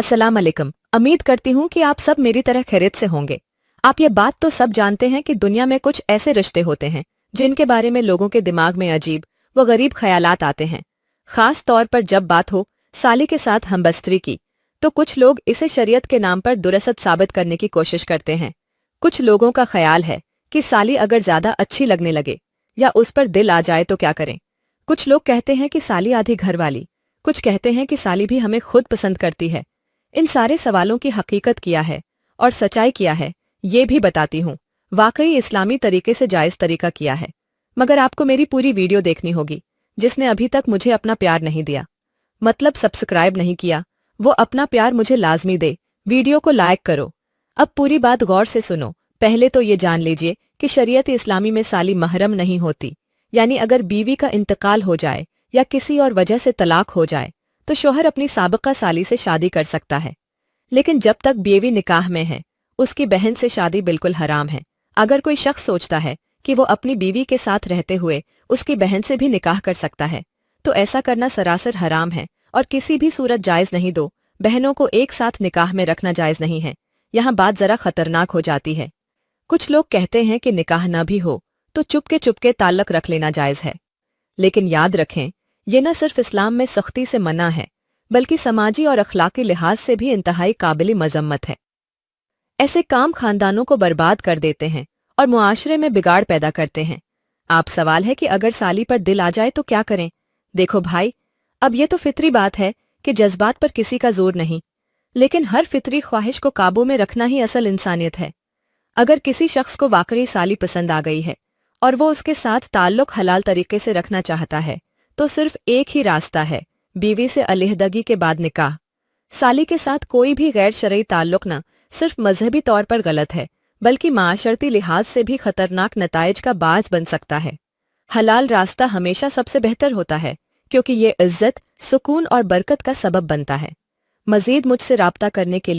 अस्सलाम वालेकुम। उम्मीद करती हूँ कि आप सब मेरी तरह खैरियत से होंगे। आप ये बात तो सब जानते हैं कि दुनिया में कुछ ऐसे रिश्ते होते हैं जिनके बारे में लोगों के दिमाग में अजीब व गरीब ख्यालात आते हैं। खास तौर पर जब बात हो साली के साथ हमबस्तरी की, तो कुछ लोग इसे शरीयत के नाम पर दुरसत साबित करने की कोशिश करते हैं। कुछ लोगों का ख्याल है कि साली अगर ज्यादा अच्छी लगने लगे या उस पर दिल आ जाए तो क्या करें। कुछ लोग कहते हैं कि साली आधी घर वाली, कुछ कहते हैं कि साली भी हमें खुद पसंद करती है। इन सारे सवालों की हकीकत क्या है और सच्चाई क्या है, ये भी बताती हूँ। वाकई इस्लामी तरीके से जायज़ तरीका किया है, मगर आपको मेरी पूरी वीडियो देखनी होगी। जिसने अभी तक मुझे अपना प्यार नहीं दिया, मतलब सब्सक्राइब नहीं किया, वो अपना प्यार मुझे लाजमी दे। वीडियो को लाइक करो। अब पूरी बात गौर से सुनो। पहले तो ये जान लीजिए कि शरीयत इस्लामी में साली महरम नहीं होती। यानी अगर बीवी का इंतकाल हो जाए या किसी और वजह से तलाक हो जाए तो शौहर अपनी साबिका साली से शादी कर सकता है। लेकिन जब तक बीवी निकाह में है, उसकी बहन से शादी बिल्कुल हराम है। अगर कोई शख्स सोचता है कि वो अपनी बीवी के साथ रहते हुए उसकी बहन से भी निकाह कर सकता है, तो ऐसा करना सरासर हराम है और किसी भी सूरत जायज़ नहीं। दो बहनों को एक साथ निकाह में रखना जायज़ नहीं है। यहाँ बात जरा खतरनाक हो जाती है। कुछ लोग कहते हैं कि निकाह न भी हो तो चुपके चुपके ताल्लुक रख लेना जायज़ है। लेकिन याद रखें, ये न सिर्फ इस्लाम में सख्ती से मना है, बल्कि समाजी और अखलाकी लिहाज से भी इंतहाई काबिल मजम्मत है। ऐसे काम खानदानों को बर्बाद कर देते हैं और मुआशरे में बिगाड़ पैदा करते हैं। आप सवाल है कि अगर साली पर दिल आ जाए तो क्या करें। देखो भाई, अब ये तो फितरी बात है कि जज्बात पर किसी का जोर नहीं, लेकिन हर फितरी ख्वाहिश को काबू में रखना ही असल इंसानियत है। अगर किसी शख्स को वाकई साली पसंद आ गई है और वो उसके साथ ताल्लुक हलाल तरीके से रखना चाहता है, तो सिर्फ एक ही रास्ता है, बीवी से अलहदगी के बाद निकाह। साली के साथ कोई भी गैर शरई ताल्लुक न सिर्फ मजहबी तौर पर गलत है, बल्कि माशरती लिहाज से भी खतरनाक नताइज का बाज बन सकता है। हलाल रास्ता हमेशा सबसे बेहतर होता है, क्योंकि ये इज्जत, सुकून और बरकत का सबब बनता है। मजीद मुझसे राब्ता करने के लिए